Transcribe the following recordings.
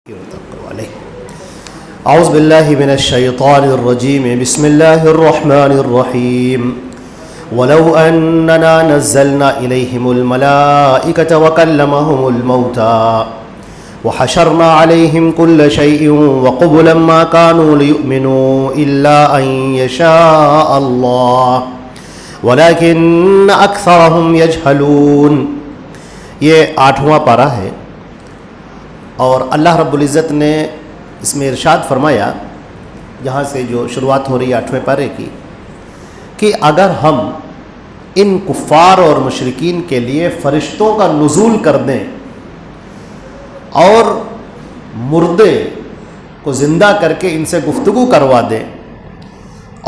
اعوذ باللہ من الشیطان الرجیم بسم اللہ الرحمن الرحیم ولو اننا نزلنا الیہم الملائکۃ وکلمہم الموتى وحشرنا علیہم کل شیء وقبلا ما كانوا ليؤمنوا الا ان یشاء اللہ ولکن اکثرهم یجہلون۔ یہ 8واں پارہ ہے اور اللہ رب العزت نے اس میں ارشاد فرمایا، جہاں سے جو شروعات ہو رہی ہے 8ویں پارے کی، کہ اگر ہم ان کفار اور مشرکین کے لیے فرشتوں کا نزول کر دیں اور مردے کو زندہ کر کے ان سے گفتگو کروا دیں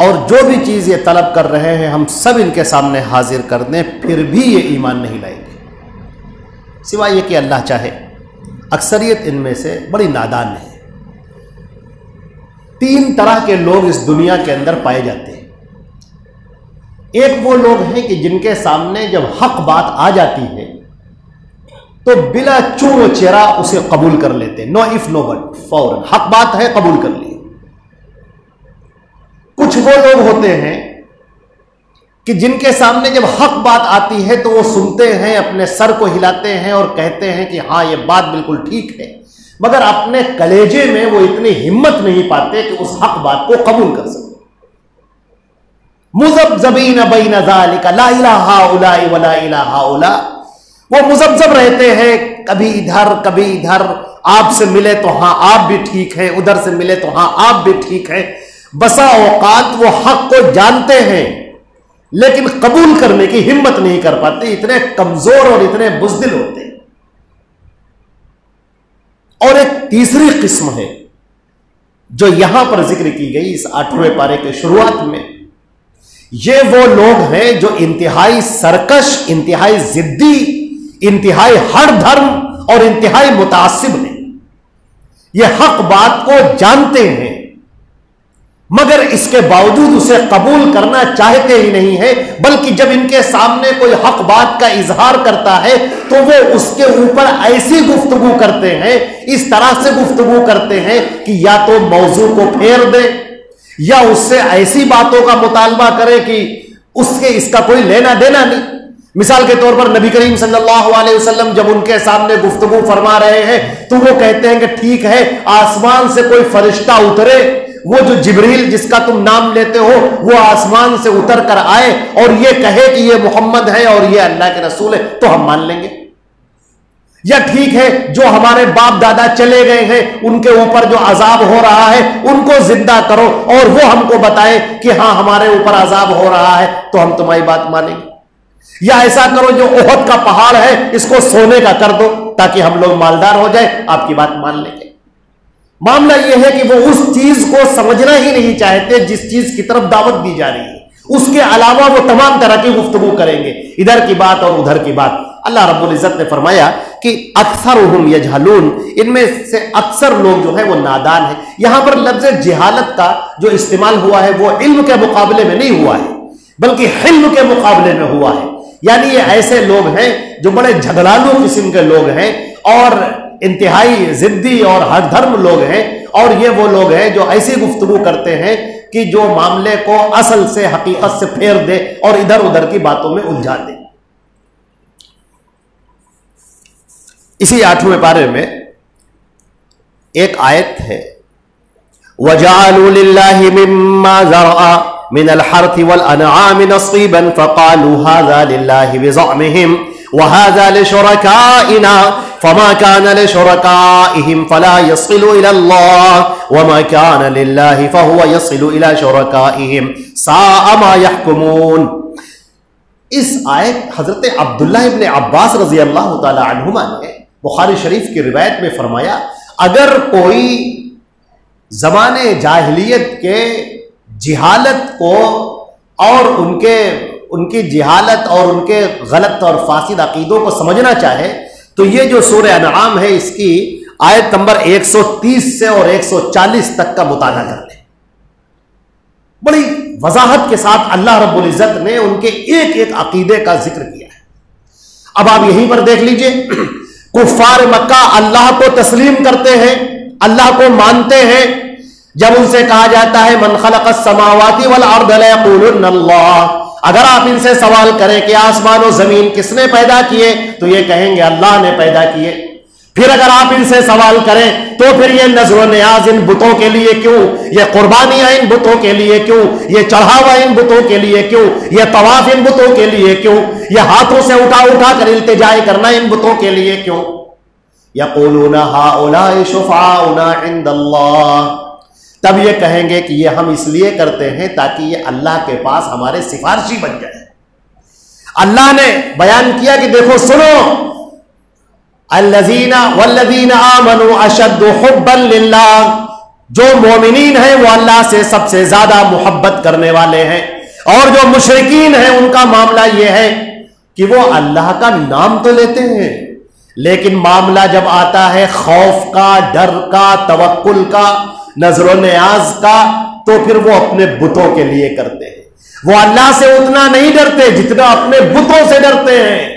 اور جو بھی چیز یہ طلب کر رہے ہیں ہم سب ان کے سامنے حاضر کر دیں، پھر بھی یہ ایمان نہیں لائیں گے سوائے یہ کہ اللہ چاہے۔ اکثریت ان میں سے بڑی نادان ہے۔ 3 طرح کے لوگ اس دنیا کے اندر پائے جاتے ہیں۔ ایک وہ لوگ ہیں کہ جن کے سامنے جب حق بات آ جاتی ہے تو بلا چون و چرا اسے قبول کر لیتے، نو اف نو بٹ، فوراً حق بات ہے قبول کر لی۔ کچھ وہ لوگ ہوتے ہیں کہ جن کے سامنے جب حق بات آتی ہے تو وہ سنتے ہیں، اپنے سر کو ہلاتے ہیں اور کہتے ہیں کہ ہاں یہ بات بالکل ٹھیک ہے، مگر اپنے کلیجے میں وہ اتنی ہمت نہیں پاتے کہ اس حق بات کو قبول کر سکیں۔ مذبذبین بین ذالک لا الہ ہؤلاء ولا الہ ہؤلاء، وہ مذبذب رہتے ہیں، کبھی ادھر کبھی ادھر، آپ سے ملے تو ہاں آپ بھی ٹھیک ہیں، ادھر سے ملے تو ہاں آپ بھی ٹھیک ہیں۔ بسا اوقات وہ حق کو جانتے ہیں لیکن قبول کرنے کی ہمت نہیں کر پاتے، اتنے کمزور اور اتنے بزدل ہوتے ہیں۔ اور ایک تیسری قسم ہے جو یہاں پر ذکر کی گئی اس 8ویں پارے کے شروعات میں، یہ وہ لوگ ہیں جو انتہائی سرکش، انتہائی ضدی، انتہائی ہر دھرم اور انتہائی متعصب ہیں۔ یہ حق بات کو جانتے ہیں مگر اس کے باوجود اسے قبول کرنا چاہتے ہی نہیں ہے، بلکہ جب ان کے سامنے کوئی حق بات کا اظہار کرتا ہے تو وہ اس کے اوپر ایسی گفتگو کرتے ہیں، اس طرح سے گفتگو کرتے ہیں کہ یا تو موضوع کو پھیر دے یا اس سے ایسی باتوں کا مطالبہ کرے کہ اس کا کوئی لینا دینا نہیں۔ مثال کے طور پر نبی کریم صلی اللہ علیہ وسلم جب ان کے سامنے گفتگو فرما رہے ہیں تو وہ کہتے ہیں کہ ٹھیک ہے، آسمان سے کوئی فرشتہ اترے، وہ جو جبریل جس کا تم نام لیتے ہو وہ آسمان سے اتر کر آئے اور یہ کہے کہ یہ محمد ہے اور یہ اللہ کے رسول ہے تو ہم مان لیں گے۔ یا ٹھیک ہے، جو ہمارے باپ دادا چلے گئے ہیں ان کے اوپر جو عذاب ہو رہا ہے ان کو زندہ کرو اور وہ ہم کو بتائے کہ ہاں ہمارے اوپر عذاب ہو رہا ہے تو ہم تمہاری بات مانیں گے۔ یا ایسا کرو، جو احد کا پہاڑ ہے اس کو سونے کا کر دو تاکہ ہم لوگ مالدار ہو جائیں، آپ کی بات مان لیں گے۔ معاملہ یہ ہے کہ وہ اس چیز کو سمجھنا ہی نہیں چاہتے جس چیز کی طرف دعوت دی جا رہی ہے، اس کے علاوہ وہ تمام طرح کی گفتگو کریں گے، ادھر کی بات اور ادھر کی بات۔ اللہ رب العزت نے فرمایا کہ اکثرهم یجہلون، ان میں سے اکثر لوگ جو ہے وہ نادان ہیں۔ یہاں پر لفظ جہالت کا جو استعمال ہوا ہے وہ علم کے مقابلے میں نہیں ہوا ہے بلکہ حلم کے مقابلے میں ہوا ہے، یعنی یہ ایسے لوگ ہیں جو بڑے جھگڑالو قسم کے لوگ ہیں اور انتہائی ضدی اور ہر دھرم لوگ ہیں، اور یہ وہ لوگ ہیں جو ایسی گفتگو کرتے ہیں کہ جو معاملے کو اصل سے، حقیقت سے پھیر دے اور ادھر ادھر کی باتوں میں الجھا دے۔ اسی 8ویں پارے میں ایک آیت ہے، وَجَعَلُوا لِلَّهِ مِمَّا زَرَعَ مِنَ الْحَرْثِ وَالْأَنْعَامِ نَصِيبًا فَقَالُوا هَذَا لِلَّهِ بِزَعْمِهِمْ وَهَذَا لِشُرَكَائِنَا فَمَا كَانَ لِشُرَكَائِهِمْ فَلَا يَصِلُ إِلَى اللَّهِ وَمَا كَانَ لِلَّهِ فَهُوَ يَصِلُ إِلَى شُرَكَائِهِمْ سَاءَ مَا يَحْكُمُونَ۔ اس آیت حضرت عبداللہ ابن عباس رضی اللہ تعالی عنہما نے بخاری شریف کی روایت میں فرمایا، اگر کوئی زمانے جاہلیت کے جہالت کو اور ان کی جہالت اور ان کے غلط اور فاسد عقیدوں کو سمجھنا چاہے تو یہ جو سورہ انعام ہے اس کی آیت نمبر 130 سے اور 140 تک کا مطالعہ کر لیں۔ بڑی وضاحت کے ساتھ اللہ رب العزت نے ان کے ایک ایک عقیدے کا ذکر کیا ہے۔ اب آپ یہیں پر دیکھ لیجئے، کفار مکہ اللہ کو تسلیم کرتے ہیں اللہ کو مانتے ہیں، جب ان سے کہا جاتا ہے من خلق السماوات والارض لیقولن اللہ، اگر آپ ان سے سوال کریں کہ آسمان و زمین کس نے پیدا کیے تو یہ کہیں گے اللہ نے پیدا کیے۔ پھر اگر آپ ان سے سوال کریں تو پھر یہ نذر و نیاز ان بتوں کے لیے کیوں، یہ قربانیاں ان بتوں کے لیے کیوں، یہ چڑھاوا ان بتوں کے لیے کیوں، یہ طواف ان بتوں کے لیے کیوں، یہ ہاتھوں سے اٹھا اٹھا کر التجائے کرنا ان بتوں کے لیے کیوں؟ یقولون ہؤلاء شفعاؤنا عند اللہ، تب یہ کہیں گے کہ یہ ہم اس لیے کرتے ہیں تاکہ یہ اللہ کے پاس ہمارے سفارشی بن جائے۔ اللہ نے بیان کیا کہ دیکھو سنو، الذین والذین آمنوا اشد حبا للہ، جو مومنین ہیں وہ اللہ سے سب سے زیادہ محبت کرنے والے ہیں، اور جو مشرکین ہیں ان کا معاملہ یہ ہے کہ وہ اللہ کا نام تو لیتے ہیں لیکن معاملہ جب آتا ہے خوف کا، ڈر کا، توکل کا، نظر و نیاز کا، تو پھر وہ اپنے بتوں کے لیے کرتے ہیں۔ وہ اللہ سے اتنا نہیں ڈرتے جتنا اپنے بتوں سے ڈرتے ہیں۔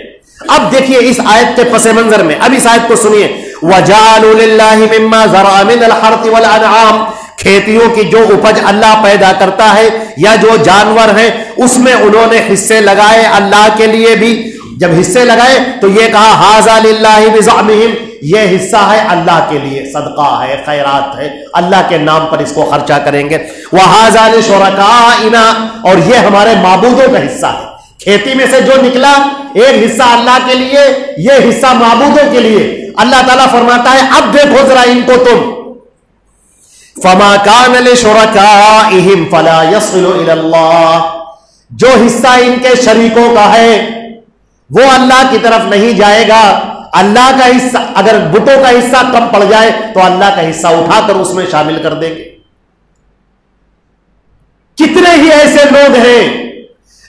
اب دیکھیے اس آیت کے پس منظر میں، اب اس آیت کو سنیے، وَجَعَلُوا لِلَّهِ مِمَّا زَرَعَ مِنَ الْحَرْثِ وَالْأَنْعَامِ، کھیتیوں کی جو اپج اللہ پیدا کرتا ہے یا جو جانور ہیں اس میں انہوں نے حصے لگائے اللہ کے لیے بھی۔ جب حصے لگائے تو یہ کہا ھذا للہ بزعمہم، یہ حصہ ہے اللہ کے لیے، صدقہ ہے، خیرات ہے، اللہ کے نام پر اس کو خرچہ کریں گے۔ وھذا لشرکائنا، اور یہ ہمارے معبودوں کا حصہ ہے۔ کھیتی میں سے جو نکلا ایک حصہ اللہ کے لیے، یہ حصہ معبودوں کے لیے۔ اللہ تعالیٰ فرماتا ہے اب دیکھو ذرا ان کو تم، فما کان لشرکائہم فلا یصل الی اللہ، جو حصہ ان کے شریکوں کا ہے وہ اللہ کی طرف نہیں جائے گا۔ اللہ کا حصہ، اگر بتوں کا حصہ کم پڑ جائے تو اللہ کا حصہ اٹھا کر اس میں شامل کر دیں گے۔ کتنے ہی ایسے لوگ ہیں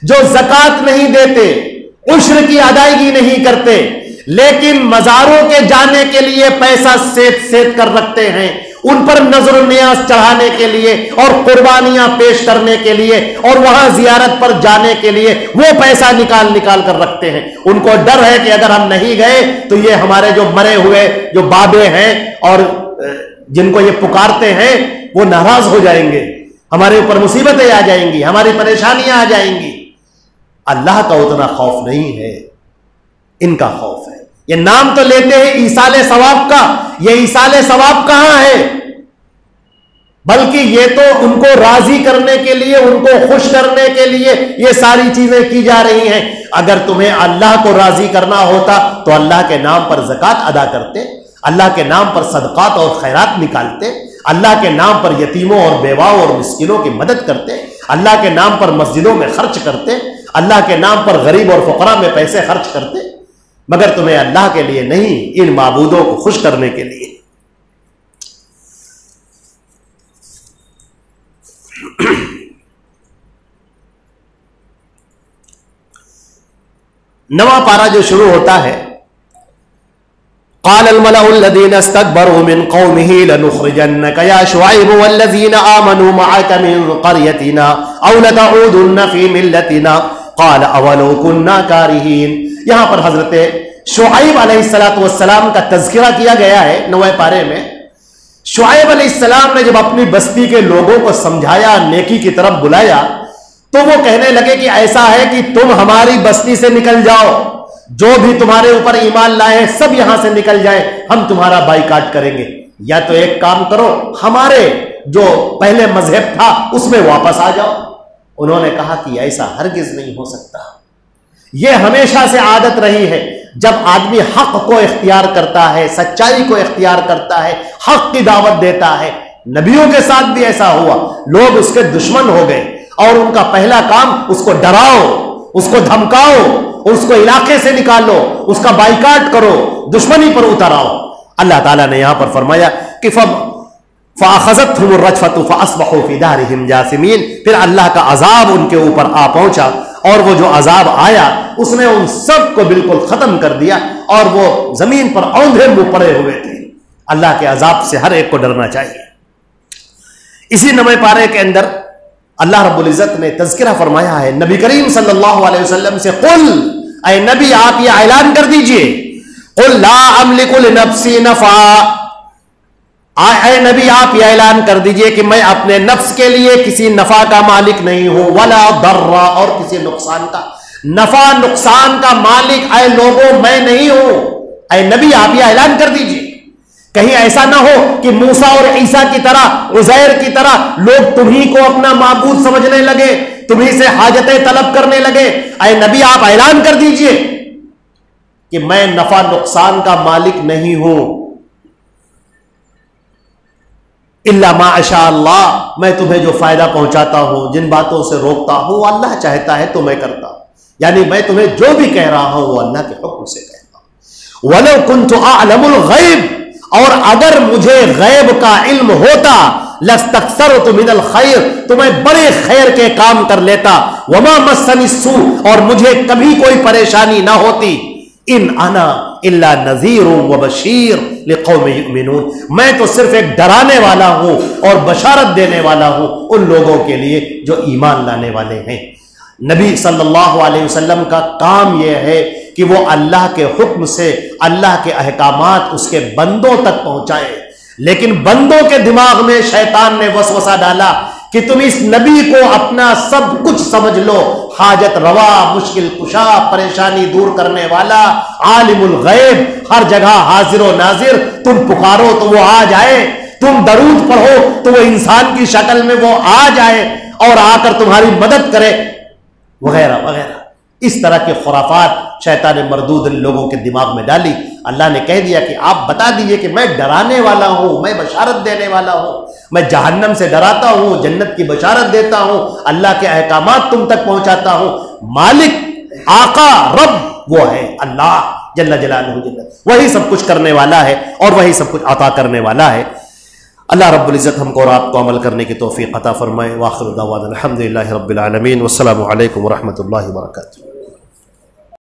جو زکوٰۃ نہیں دیتے، عشر کی ادائیگی نہیں کرتے، لیکن مزاروں کے جانے کے لیے پیسہ سیت کر رکھتے ہیں، ان پر نظر و نیاز چڑھانے کے لیے اور قربانیاں پیش کرنے کے لیے اور وہاں زیارت پر جانے کے لیے وہ پیسہ نکال کر رکھتے ہیں۔ ان کو ڈر ہے کہ اگر ہم نہیں گئے تو یہ ہمارے جو مرے ہوئے جو بابے ہیں اور جن کو یہ پکارتے ہیں وہ ناراض ہو جائیں گے، ہمارے اوپر مصیبتیں آ جائیں گی، ہماری پریشانیاں آ جائیں گی۔ اللہ کا اتنا خوف نہیں ہے، ان کا خوف ہے۔ یہ نام تو لیتے ہیں ایصال ثواب کا، یہ ایصال ثواب کہاں ہے؟ بلکہ یہ تو ان کو راضی کرنے کے لیے، ان کو خوش کرنے کے لیے یہ ساری چیزیں کی جا رہی ہیں۔ اگر تمہیں اللہ کو راضی کرنا ہوتا تو اللہ کے نام پر زکوٰۃ ادا کرتے، اللہ کے نام پر صدقات اور خیرات نکالتے، اللہ کے نام پر یتیموں اور بیواؤں اور مسکینوں کی مدد کرتے، اللہ کے نام پر مسجدوں میں خرچ کرتے، اللہ کے نام پر غریب اور فقراء میں پیسے خرچ کرتے، مگر تمہیں اللہ کے لیے نہیں، ان معبودوں کو خوش کرنے کے لیے۔ نواں پارہ جو شروع ہوتا ہے، قال الملأ الذين استكبروا من قومه لنخرجنك يا شعيب والذين آمنوا معك من قريتنا أو لتعودن في ملتنا قال أولو كنا كارهين۔ یہاں پر حضرت شعیب علیہ السلام کا تذکرہ کیا گیا ہے 9ویں پارے میں۔ شعیب علیہ السلام نے جب اپنی بستی کے لوگوں کو سمجھایا، نیکی کی طرف بلایا، تو وہ کہنے لگے کہ ایسا ہے کہ تم ہماری بستی سے نکل جاؤ، جو بھی تمہارے اوپر ایمان لائے ہیں سب یہاں سے نکل جائے، ہم تمہارا بائیکاٹ کریں گے، یا تو ایک کام کرو ہمارے جو پہلے مذہب تھا اس میں واپس آ جاؤ۔ انہوں نے کہا کہ ایسا ہرگز نہیں ہو سکتا۔ یہ ہمیشہ سے عادت رہی ہے، جب آدمی حق کو اختیار کرتا ہے، سچائی کو اختیار کرتا ہے، حق کی دعوت دیتا ہے، نبیوں کے ساتھ بھی ایسا ہوا، لوگ اس کے دشمن ہو گئے اور ان کا پہلا کام اس کو ڈراؤ، اس کو دھمکاؤ، اس کو علاقے سے نکالو، اس کا بائیکاٹ کرو، دشمنی پر اتر آؤ۔ اللہ تعالیٰ نے یہاں پر فرمایا کہ فَأَخَذَتْهُمُ الرَّجْفَةُ فَأَصْبَحُوا فِي دَارِهِمْ جاثِمِينَ، پھر اللہ کا عذاب ان کے اوپر آ پہنچا، اور وہ جو عذاب آیا اس نے ان سب کو بالکل ختم کر دیا، اور وہ زمین پر اوندھے منہ پڑے ہوئے تھے۔ اللہ کے عذاب سے ہر ایک کو ڈرنا چاہیے۔ اسی 9ویں پارے کے اندر اللہ رب العزت نے تذکرہ فرمایا ہے نبی کریم صلی اللہ علیہ وسلم سے، قل، اے نبی آپ یہ اعلان کر دیجئے، قل لا املک لنفسی نفعا، اے نبی آپ یہ اعلان کر دیجئے کہ میں اپنے نفس کے لیے کسی نفع کا مالک نہیں ہوں، ولا ضر، اور کسی نقصان کا، نفع نقصان کا مالک اے لوگوں میں نہیں ہوں۔ اے نبی آپ یہ اعلان کر دیجئے، کہیں ایسا نہ ہو کہ موسیٰ اور عیسیٰ کی طرح، عزیر کی طرح لوگ تمہیں کو اپنا معبود سمجھنے لگے، تمہیں سے حاجتیں طلب کرنے لگے۔ اے نبی آپ اعلان کر دیجئے کہ میں نفع نقصان کا مالک نہیں ہوں، الا ما شاء اللہ، میں تمہیں جو فائدہ پہنچاتا ہوں، جن باتوں سے روکتا ہوں، وہ اللہ چاہتا ہے تو میں کرتا ہوں، یعنی میں تمہیں جو بھی کہہ رہا ہوں وہ اللہ کے حکم سے کہتا ہوں۔ وَلَوْ كُنْتُ أَعْلَمُ الْغَيْبِ، اور اگر مجھے غیب کا علم ہوتا، لَاسْتَكْثَرْتُ مِنَ الْخَيْرِ، تو میں بڑے خیر کے کام کر لیتا، وَمَا مَسَّنِي السُّوءُ، اور مجھے کبھی کوئی پریشانی نہ ہوتی، ان انا الا نذیر و بشیر لقوم یؤمنون، میں تو صرف ایک ڈرانے والا ہوں اور بشارت دینے والا ہوں ان لوگوں کے لیے جو ایمان لانے والے ہیں۔ نبی صلی اللہ علیہ وسلم کا کام یہ ہے کہ وہ اللہ کے حکم سے اللہ کے احکامات اس کے بندوں تک پہنچائے، لیکن بندوں کے دماغ میں شیطان نے وسوسہ ڈالا کہ تم اس نبی کو اپنا سب کچھ سمجھ لو، حاجت روا، مشکل کشا، پریشانی دور کرنے والا، عالم الغیب، ہر جگہ حاضر و ناظر، تم پکارو تو وہ آ جائے، تم درود پڑھو تو وہ انسان کی شکل میں وہ آ جائے اور آ کر تمہاری مدد کرے، وغیرہ وغیرہ۔ اس طرح کے خرافات شیطان مردود ان لوگوں کے دماغ میں ڈالی۔ اللہ نے کہہ دیا کہ آپ بتا دیجئے کہ میں ڈرانے والا ہوں، میں بشارت دینے والا ہوں، میں جہنم سے ڈراتا ہوں، جنت کی بشارت دیتا ہوں، اللہ کے احکامات تم تک پہنچاتا ہوں۔ مالک، آقا، رب وہ ہے اللہ جل جلالہ، وہی سب کچھ کرنے والا ہے اور وہی سب کچھ عطا کرنے والا ہے۔ اللہ رب العزت ہم کو اور آپ کو عمل کرنے کی توفیق عطا فرمائے۔ وآخر دعوانا الحمدللہ رب العالمین، والسلام علیکم ورحمۃ اللہ وبرکاتہ۔